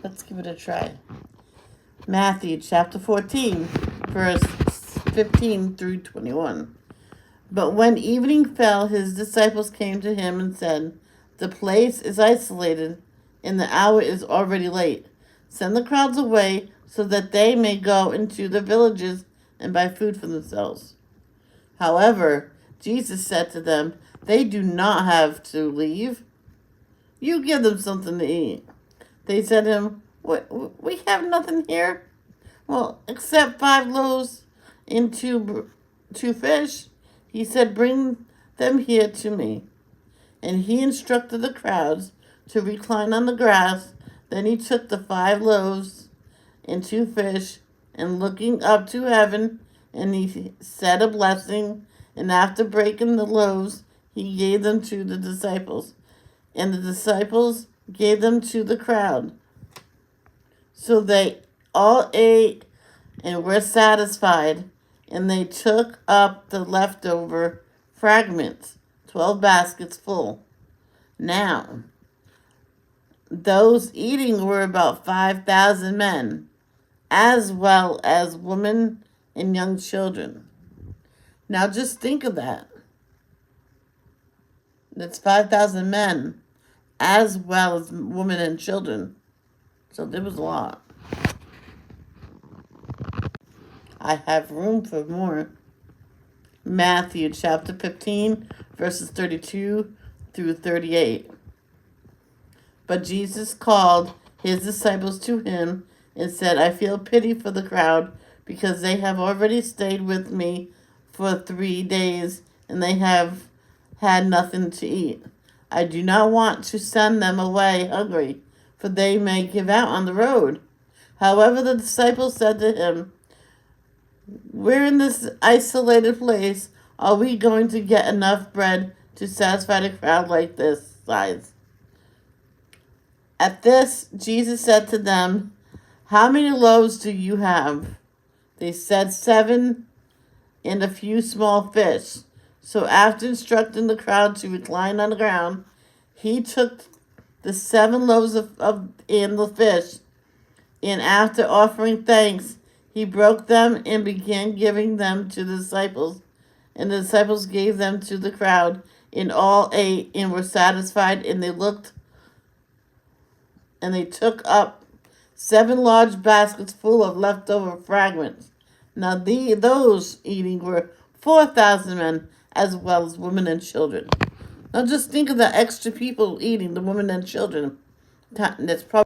Let's give it a try. Matthew chapter 14, verse 15 through 21. But when evening fell, his disciples came to him and said, "The place is isolated, and the hour is already late. Send the crowds away so that they may go into the villages and buy food for themselves." However, Jesus said to them, "They do not have to leave. You give them something to eat." They said to him, "We have nothing here. Well, except 5 loaves and two fish." He said, "Bring them here to me." And he instructed the crowds to recline on the grass. Then he took the 5 loaves and 2 fish, and looking up to heaven, and he said a blessing, and after breaking the loaves, he gave them to the disciples, and the disciples gave them to the crowd. So they all ate and were satisfied, and they took up the leftover fragments, 12 baskets full. Now, those eating were about 5,000 men, as well as women and young children. Now just think of that. That's 5,000 men, as well as women and children. So there was a lot. I have room for more. Matthew chapter 15, verses 32 through 38. But Jesus called his disciples to him and said, "I feel pity for the crowd, because they have already stayed with me for 3 days, and they have had nothing to eat. I do not want to send them away hungry, for they may give out on the road." However, the disciples said to him, "We're in this isolated place. Are we going to get enough bread to satisfy a crowd like this size?" At this, Jesus said to them, "How many loaves do you have?" They said, 7 and a few small fish. So after instructing the crowd to recline on the ground, he took the 7 loaves and the fish, and after offering thanks, he broke them and began giving them to the disciples. And the disciples gave them to the crowd, and all ate and were satisfied, and they took up 7 large baskets full of leftover fragments. Now those eating were 4,000 men, as well as women and children. Now just think of the extra people eating, the women and children. That's probably